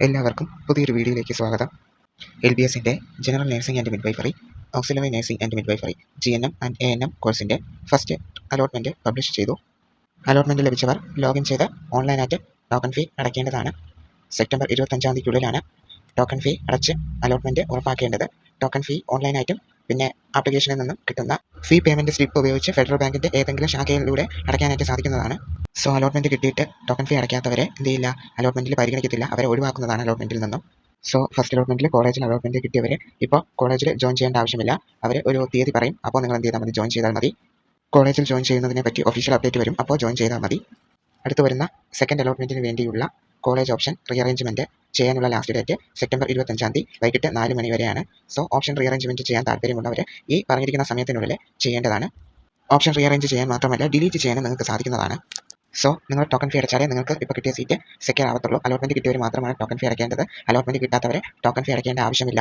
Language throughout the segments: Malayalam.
എല്ലാവർക്കും പുതിയൊരു വീഡിയോയിലേക്ക് സ്വാഗതം. LBSന്റെ general nursing and midwifery, auxiliary nursing and midwifery GNM and ANM കോഴ്സിൻ്റെ ഫസ്റ്റ് അലോട്ട്മെൻറ്റ് പബ്ലിഷ് ചെയ്തു. അലോട്ട്മെൻറ്റ് ലഭിച്ചവർ ലോഗിൻ ചെയ്ത് ഓൺലൈനായിട്ട് ടോക്കൺ ഫീ അടയ്ക്കേണ്ടതാണ്. സെപ്റ്റംബർ 25-ാം തീയതിക്കുള്ളിലാണ് ടോക്കൺ ഫീ അടച്ച് അലോട്ട്മെൻറ്റ് ഉറപ്പാക്കേണ്ടത്. ടോക്കൺ ഫീ ഓൺലൈനായിട്ടും പിന്നെ ആപ്ലിക്കേഷനിൽ നിന്നും കിട്ടുന്ന ഫീ പേയ്മെൻറ്റ് സ്ലിപ്പ് ഉപയോഗിച്ച് ഫെഡറൽ ബാങ്കിൻ്റെ ഏതെങ്കിലും ശാഖയിലൂടെ അടയ്ക്കാനായിട്ട് സാധിക്കുന്നതാണ്. സോ അലോട്ട്മെൻറ്റ് കിട്ടിയിട്ട് ടോക്കൺ ഫീ അടയ്ക്കാത്തവരെ എന്ത് ചെയ്യില്ല, അലോട്ട്മെൻറ്റിൽ പരിഗണിക്കത്തില്ല, അവരെ ഒഴിവാക്കുന്നതാണ് അലോട്ട്മെൻറ്റിൽ നിന്നും. സോ ഫസ്റ്റ് അലോട്ട്മെൻറ്റിൽ കോളേജിൽ അലോട്ട്മെൻറ്റ് കിട്ടിയവർ ഇപ്പോൾ കോളേജിൽ ജോയിൻ ചെയ്യേണ്ട ആവശ്യമില്ല. അവർ ഒരു തീയതി പറയും, അപ്പോൾ നിങ്ങൾ എന്ത് ചെയ്താൽ മതി, ജോയിൻ ചെയ്താൽ മതി. കോളേജിൽ ജോയിൻ ചെയ്യുന്നതിനെ പറ്റി ഒഫീഷ്യൽ അപ്ഡേറ്റ് വരും, അപ്പോൾ ജോയിൻ ചെയ്താൽ മതി. അടുത്ത് വരുന്ന സെക്കൻഡ് അലോട്ട്മെൻറ്റിന് വേണ്ടിയുള്ള കോളേജ് ഓപ്ഷൻ റീഅറേഞ്ച്മെൻറ്റ് ചെയ്യാനുള്ള ലാസ്റ്റ് ഡേറ്റ് സെപ്റ്റംബർ 25-ാം തീയതി വൈകിട്ട് 4 മണി വരെയാണ്. സോ ഓപ്ഷൻ റീഅറേഞ്ച്മെൻറ്റ് ചെയ്യാൻ താല്പര്യമുള്ളവർ ഈ പറഞ്ഞിരിക്കുന്ന സമയത്തിനുള്ളിൽ ചെയ്യേണ്ടതാണ്. ഓപ്ഷൻ റീഅറേഞ്ച് ചെയ്യാൻ മാത്രമല്ല ഡിലീറ്റ് ചെയ്യാനും നിങ്ങൾക്ക് സാധിക്കുന്നതാണ്. സോ നിങ്ങൾ ടോക്കൺ ഫീ അടച്ചാലേ നിങ്ങൾക്ക് ഇപ്പോൾ കിട്ടിയ സീറ്റ് സെക്യൂർ ആവത്തുള്ളൂ. അലോട്ട്മെൻറ്റ് കിട്ടിയവർ മാത്രമാണ് ടോക്കൺ ഫീ അടയ്ക്കേണ്ടത്. അലോട്ട്മെൻറ്റ് കിട്ടാത്തവരെ ടോക്കൺ ഫീ അടയ്ക്കേണ്ട ആവശ്യമില്ല.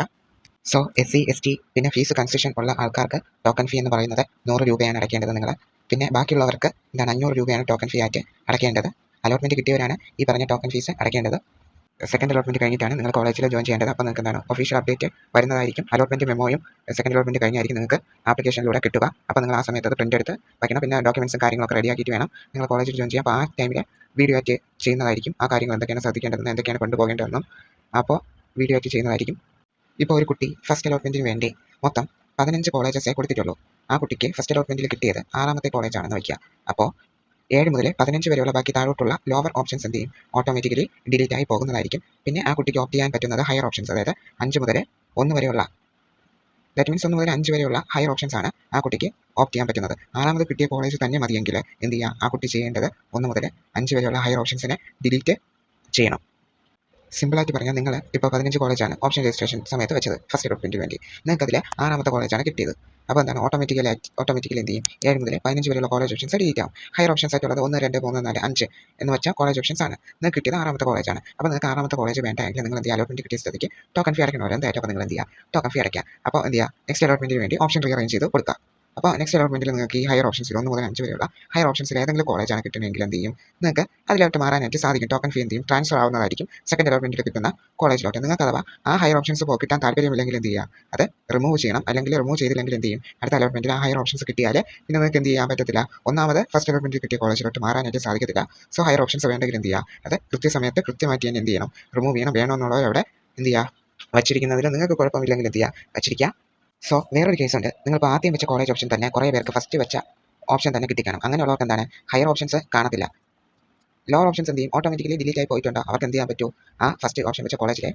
സോ SC ST പിന്നെ ഫീസ് കൺസെഷൻ ഉള്ള ആൾക്കാർക്ക് ടോക്കൺ ഫീ എന്ന് പറയുന്നത് 100 രൂപയാണ് അടയ്ക്കേണ്ടത് നിങ്ങൾ. പിന്നെ ബാക്കിയുള്ളവർക്ക് 500 രൂപയാണ് ടോക്കൺ ഫീ ആയിട്ട് അടയ്ക്കേണ്ടത്. അലോട്ട്മെൻറ്റ് കിട്ടിയവരാണ് ഈ പറഞ്ഞ ടോക്കൺ ഫീസ് അടയ്ക്കേണ്ടത്. സെക്കൻഡ് അലോട്ട്മെൻറ്റ് കഴിഞ്ഞിട്ടാണ് നിങ്ങൾ കോളേജിൽ ജോയിൻ ചെയ്യേണ്ടത്. അപ്പോൾ നിങ്ങൾക്ക് ഒഫീഷ്യൽ അപ്ഡേറ്റ് വരുന്നതായിരിക്കും. അലോട്ട്മെൻറ്റ് മെമ്മോയും സെക്കൻഡ് അലോട്ട്മെൻറ്റ് കഴിഞ്ഞായിരിക്കും നിങ്ങൾക്ക് ആപ്ലിക്കേഷനിലൂടെ കിട്ടുക. അപ്പോൾ നിങ്ങൾ ആ സമയത്ത് അത് പ്രിൻ്റ് എടുത്ത് വയ്ക്കണം. പിന്നെ ഡോക്യുമെൻറ്റ്സും കാര്യങ്ങളൊക്കെ റെഡിയാക്കിയിട്ട് വേണം നിങ്ങൾ കോളേജിൽ ജോയിൻ ചെയ്യാം. അപ്പോൾ ആ ടൈമിൽ വീഡിയോ ആയിട്ട് ചെയ്യുന്നതായിരിക്കും. ആ കാര്യങ്ങൾ എന്തൊക്കെയാണ് ശ്രദ്ധിക്കേണ്ടതെന്ന്, എന്തൊക്കെയാണ് കൊണ്ടുപോകേണ്ടതെന്നും അപ്പോൾ വീഡിയോ ആയിട്ട് ചെയ്യുന്നതായിരിക്കും. ഇപ്പോൾ ഒരു കുട്ടി ഫസ്റ്റ് അലോട്ട്മെൻറ്റിന് വേണ്ടി മൊത്തം 15 കോളേജസേ കൊടുത്തിട്ടുള്ളൂ. ആ കുട്ടിക്ക് ഫസ്റ്റ് അലോട്ട്മെൻറ്റിൽ കിട്ടിയത് 6ാമത്തെ കോളേജാണെന്ന് വയ്ക്കുക. അപ്പോൾ 7 മുതൽ 15 വരെയുള്ള ബാക്കി താഴോട്ടുള്ള ലോവർ ഓപ്ഷൻസ് എന്ത് ചെയ്യും, ഓട്ടോമാറ്റിക്കലി ഡിലീറ്റ് ആയി പോകുന്നതായിരിക്കും. പിന്നെ ആ കുട്ടിക്ക് ഓപ്റ്റ് ചെയ്യാൻ പറ്റുന്നത് ഹയർ ഓപ്ഷൻസ്, അതായത് 5 മുതൽ 1 വരെയുള്ള, ദാറ്റ് മീൻസ് 1 മുതൽ 5 വരെയുള്ള ഹയർ ഓപ്ഷൻസ് ആണ് ആ കുട്ടിക്ക് ഓപ്റ്റ് ചെയ്യാൻ പറ്റുന്നത്. 6ാമത് കിട്ടിയ കോളേജ് തന്നെ മതിയെങ്കിൽ എന്ത് ചെയ്യുക, ആ കുട്ടി ചെയ്യേണ്ടത് 1 മുതൽ 5 വരെയുള്ള ഹയർ ഓപ്ഷൻസിനെ ഡിലീറ്റ് ചെയ്യണം. സിമ്പിളായിട്ട് പറഞ്ഞാൽ, നിങ്ങൾ ഇപ്പോൾ 15 കോളേജാണ് ഓപ്ഷൻ രജിസ്ട്രേഷൻ സമയത്ത് വെച്ചത് ഫസ്റ്റ് അലോട്ട്മെൻറ്റിന് വേണ്ടി. നിങ്ങൾക്ക് അതിൽ 6ാമത്തെ കോളേജാണ് കിട്ടിയത്. അപ്പോൾ എന്താണ്, ഓട്ടോമാറ്റിക്കലി എന്ത് ചെയ്യും, 7 മുതൽ 15 വരെയുള്ള കോളേജ് ഓപ്ഷൻസ് ഡിലീറ്റ് ആവും. ഹയർ ഓപ്ഷൻസ് ആയിട്ടുള്ളത് 1, 2, 3, 4, 5 എന്ന് വെച്ചാൽ കോളേജ് ഓപ്ഷൻസ് ആണ്. നിങ്ങൾക്ക് കിട്ടിയത് 6ാമത്തെ കോളേജാണ്. അപ്പോൾ നിങ്ങൾക്ക് 6ാമത്തെ കോളേജ് വേണ്ടെങ്കിൽ നിങ്ങൾ എന്ത് ചെയ്യുക, അലോട്ട്മെൻറ്റ് കിട്ടിയ സ്ഥിതിക്ക് ടോക്കൺ ഫീ അടയ്ക്കണമല്ലോ എന്തായാലും. അപ്പോൾ നിങ്ങൾ എന്ത് ചെയ്യുക, ടോക്കൺ ഫീ അടയ്ക്കുക. അപ്പോൾ എന്ത് ചെയ്യുക, നെക്സ്റ്റ് അലോട്ട്മെൻറ്റിന് വേണ്ടി ഓപ്ഷൻ റീഅറേഞ്ച് ചെയ്ത് കൊടുക്കുക. അപ്പോൾ നെക്സ്റ്റ് അലോട്ട്മെൻറ്റിൽ നിങ്ങൾക്ക് ഈ ഹയർ ഓപ്ഷൻസിൽ 1 മുതൽ 5 വരെയുള്ള ഹയർ ഓപ്ഷൻസിൽ ഏതെങ്കിലും കോളേജാണ് കിട്ടുന്നതെങ്കിൽ എന്ത് ചെയ്യും, നിങ്ങൾക്ക് അതിലോട്ട് മാറാനായിട്ട് സാധിക്കും. ടോക്കൺ ഫീ എന്ത് ചെയ്യും, ട്രാൻസ്ഫർ ആവുന്നതായിരിക്കും സെക്കൻഡ് അലോട്ട്മെൻറ്റിൽ കിട്ടുന്ന കോളേജിലോട്ട്. നിങ്ങൾക്ക് അഥവാ ആ ഹയർ ഓപ്ഷൻസ് കിട്ടാൻ താല്പര്യമില്ലെങ്കിൽ എന്ത് ചെയ്യുക, അത് റിമൂവ് ചെയ്യണം. അല്ലെങ്കിൽ റിമൂവ് ചെയ്തില്ലെങ്കിൽ എന്ത് ചെയ്യും, അടുത്ത അലോട്ട്മെൻറ്റിൽ ആ ഹയർ ഓപ്ഷൻസ് കിട്ടിയാൽ പിന്നെ നിങ്ങൾക്ക് എന്ത് ചെയ്യാൻ പറ്റത്തില്ല, ഒന്നാമത് ഫസ്റ്റ് അലോട്ട്മെൻറ്റിൽ കിട്ടിയ കോളേജിലോട്ട് മാറാനായിട്ട് സാധിക്കത്തില്ല. സോ ഹയർ ഓപ്ഷൻസ് വേണ്ടെങ്കിൽ എന്ത് ചെയ്യുക, അത് കൃത്യസമയത്ത് കൃത്യമായിട്ട് തന്നെ എന്ത് ചെയ്യണം, റിമൂവ് ചെയ്യണം. വേണമെന്നുള്ളവരവിടെ എന്ത് ചെയ്യുക, വച്ചിരിക്കുന്നതിൽ നിങ്ങൾക്ക് കുഴപ്പമില്ലെങ്കിൽ എന്ത് ചെയ്യുക, വച്ചിരിക്കുക. സോ വേറൊരു കേസുണ്ട്, നിങ്ങളിപ്പോൾ ആദ്യം വെച്ച കോളേജ് ഓപ്ഷൻ തന്നെ കുറേ പേർക്ക് ഫസ്റ്റ് വെച്ച ഓപ്ഷൻ തന്നെ കിട്ടിക്കാണും. അങ്ങനെയുള്ളവർക്ക് എന്താണ്, ഹയർ ഓപ്ഷൻസ് കാണത്തില്ല. ലോവർ ഓപ്ഷൻസ് എന്ത് ചെയ്യും, ഓട്ടോമാറ്റിക്കലി ഡിലീറ്റ് ആയി പോയിട്ടുണ്ടോ, അവർക്ക് എന്ത് ചെയ്യാൻ പറ്റൂ, ആ ഫസ്റ്റ് ഓപ്ഷൻ വെച്ച കോളേജിൽ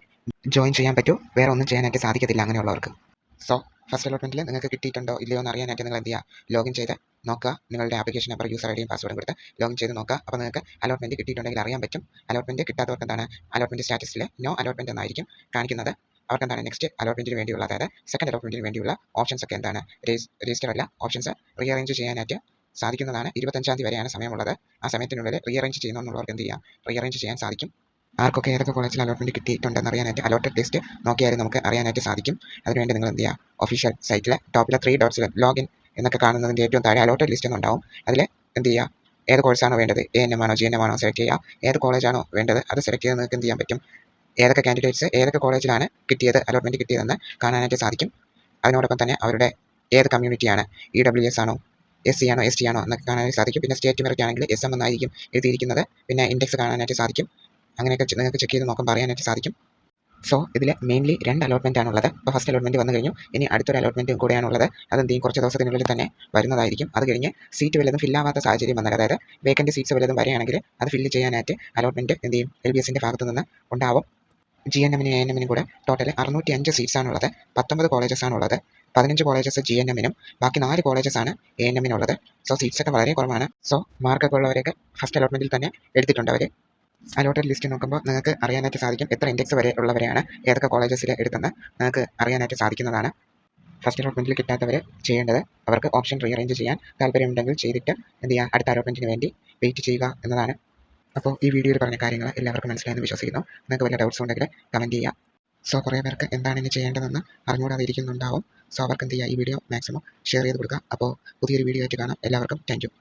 ജോയിൻ ചെയ്യാൻ പറ്റൂ. വേറെ ഒന്നും ചെയ്യാനായിട്ട് സാധിക്കത്തില്ല അങ്ങനെയുള്ളവർക്ക്. സോ ഫസ്റ്റ് അലോട്ട്മെൻറ്റിൽ നിങ്ങൾക്ക് കിട്ടിയിട്ടുണ്ടോ ഇല്ലയോ എന്ന് അറിയാനായിട്ട് നിങ്ങൾ എന്ത് ചെയ്യുക, ലോഗിൻ ചെയ്ത് നോക്കുക. നിങ്ങളുടെ ആപ്ലിക്കേഷൻ നമ്പർ, യൂസർ ഐഡിയും പാസ്വേഡും കൊടുത്ത് ലോഗിൻ ചെയ്ത് നോക്കുക. അപ്പോൾ നിങ്ങൾക്ക് അലോട്ട്മെൻറ്റ് കിട്ടിയിട്ടുണ്ടെങ്കിൽ അറിയാൻ പറ്റും. അലോട്ട്മെൻറ്റ് കിട്ടാത്തവർക്ക് എന്താണ്, അലോട്ട്മെൻറ്റ് സ്റ്റാറ്റസിൽ നോ അലോട്ട്മെൻറ്റ് എന്നായിരിക്കും കാണിക്കുന്നത്. അവർക്ക് എന്താണ്, നെക്സ്റ്റ് അലോട്ട്മെൻറ്റിന് വേണ്ടിയുള്ള, അതായത് സെക്കൻഡ് അലോട്ട്മെൻറ്റിന് വേണ്ടിയുള്ള ഓപ്ഷൻസ് ഒക്കെ എന്താണ്, രജിസ്റ്റർ അല്ല, ഓപ്ഷൻസ് റീഅറേഞ്ച് ചെയ്യാനായിട്ട് സാധിക്കുന്നതാണ്. 25-ാം തീയതി വരെയാണ് സമയമുള്ളത്. ആ സമയത്തിനുള്ളിൽ റീഅറേഞ്ച് ചെയ്യുന്നവർക്ക് എന്ത് ചെയ്യാം, റീഅറേഞ്ച് ചെയ്യാൻ സാധിക്കും. ആർക്കൊക്കെ ഏതൊക്കെ കോളേജിൽ അലോട്ട്മെൻറ്റ് കിട്ടിയിട്ടുണ്ടെന്ന് അറിയാനായിട്ട് അലോട്ടഡ് ലിസ്റ്റ് നോക്കിയാലും നമുക്ക് അറിയാനായിട്ട് സാധിക്കും. അതിനുവേണ്ടി നിങ്ങൾ എന്ത് ചെയ്യുക, ഒഫീഷ്യൽ സൈറ്റിലെ ടോപ്പിലെ 3 ഡോട്ട്സിൽ ലോഗിൻ എന്നൊക്കെ കാണുന്നതിൻ്റെ ഏറ്റവും താഴെ അലോട്ടഡ് ലിസ്റ്റ് എന്നുണ്ടാവും. അതിൽ എന്ത് ചെയ്യുക, ഏത് കോഴ്സാണോ വേണ്ടത്, ANM ആണോ GNM ആണോ സെലക്ട് ചെയ്യുക. ഏത് കോളേജാണോ വേണ്ടത് അത് സെലക്ട് ചെയ്ത് നിങ്ങൾക്ക് എന്ത് ചെയ്യാൻ പറ്റും, ഏതൊക്കെ കാൻഡിഡേറ്റ്സ് ഏതൊക്കെ കോളേജിലാണ് കിട്ടിയത്, അലോട്ട്മെൻറ്റ് കിട്ടിയതെന്ന് കാണാനായിട്ട് സാധിക്കും. അതിനോടൊപ്പം തന്നെ അവരുടെ ഏത് കമ്മ്യൂണിറ്റിയാണ്, EWS ആണോ, SC ആണോ ST ആണോ എന്നൊക്കെ കാണാനായിട്ട് സാധിക്കും. പിന്നെ സ്റ്റേറ്റ് മെറിറ്റ് ആണെങ്കിൽ SM എന്നായിരിക്കും എഴുതിയിരിക്കുന്നത്. പിന്നെ ഇൻഡെക്സ് കാണാനായിട്ട് സാധിക്കും. അങ്ങനെയൊക്കെ നിങ്ങൾക്ക് ചെക്ക് ചെയ്ത് നോക്കാൻ പറയാനായിട്ട് സാധിക്കും. സോ ഇതിൽ മെയിൻലി 2 അലോട്ട്മെൻറ്റ് ആണുള്ളത്. ഇപ്പോൾ ഫസ്റ്റ് അലോട്ട്മെൻറ്റ് വന്നു കഴിഞ്ഞു, ഇനി അടുത്തൊരു അലോട്ട്മെൻറ്റ് കൂടെയാണുള്ളത്. അതെന്ത് ചെയ്യും, കുറച്ച് ദിവസത്തിനുള്ളിൽ തന്നെ വരുന്നതായിരിക്കും. അത് കഴിഞ്ഞ് സീറ്റ് വല്ലതും ഫില്ലാവാത്ത സാഹചര്യം വന്നാൽ, അതായത് വേക്കൻറ്റ് സീറ്റ്സ് വല്ലതും വരികയാണെങ്കിൽ അത് ഫില്ല് ചെയ്യാനായിട്ട് അലോട്ട്മെൻറ്റ് എന്ത് ചെയ്യും, LBSൻ്റെ ഭാഗത്തു നിന്ന് ഉണ്ടാവും. GNM-നും ANM-നും കൂടെ ടോട്ടൽ 605 സീറ്റ്സ് ആണുള്ളത്. 19 കോളേജസ് ആണുള്ളത്. 15 കോളേജസ് GNM-നും ബാക്കി 4 കോളേജസ് ആണ് ANM-നുള്ളത്. സോ സീറ്റ്സ് ഒക്കെ വളരെ കുറവാണ്. സോ മാർക്കൊക്കെ ഉള്ളവരൊക്കെ ഫസ്റ്റ് അലോട്ട്മെൻറ്റിൽ തന്നെ എടുത്തിട്ടുണ്ട് അവർ. അലോട്ടഡ് ലിസ്റ്റ് നോക്കുമ്പോൾ നിങ്ങൾക്ക് അറിയാനായിട്ട് സാധിക്കും എത്ര ഇൻഡെക്സ് വരെ ഉള്ളവരെയാണ് ഏതൊക്കെ കോളേജസിൽ എടുത്തെന്ന് നിങ്ങൾക്ക് അറിയാനായിട്ട് സാധിക്കുന്നതാണ്. ഫസ്റ്റ് അലോട്ട്മെൻറ്റിൽ കിട്ടാത്തവർ ചെയ്യേണ്ടത്, അവർക്ക് ഓപ്ഷൻ റീഅറേഞ്ച് ചെയ്യാൻ താല്പര്യമുണ്ടെങ്കിൽ ചെയ്തിട്ട് എന്ത് ചെയ്യുക, അടുത്ത അലോട്ട്മെൻറ്റിന് വേണ്ടി വെയിറ്റ് ചെയ്യുക എന്നതാണ്. അപ്പോൾ ഈ വീഡിയോയിൽ പറഞ്ഞ കാര്യങ്ങൾ എല്ലാവർക്കും മനസ്സിലായെന്ന് വിശ്വസിക്കുന്നു. നിങ്ങൾക്ക് വല്ല ഡൗട്ട്സ് ഉണ്ടെങ്കിൽ കമൻറ്റ് ചെയ്യുക. സോ കുറേ പേർക്ക് എന്താണ് ഇനി ചെയ്യേണ്ടതെന്ന് അറിഞ്ഞുകൂടാതെ ഇരിക്കുന്നുണ്ടാവും. സോ അവർക്ക് എന്ത് ചെയ്യുക, ഈ വീഡിയോ മാക്സിമം ഷെയർ ചെയ്ത് കൊടുക്കുക. അപ്പോൾ പുതിയൊരു വീഡിയോ ആയിട്ട് കാണാം. എല്ലാവർക്കും താങ്ക് യു.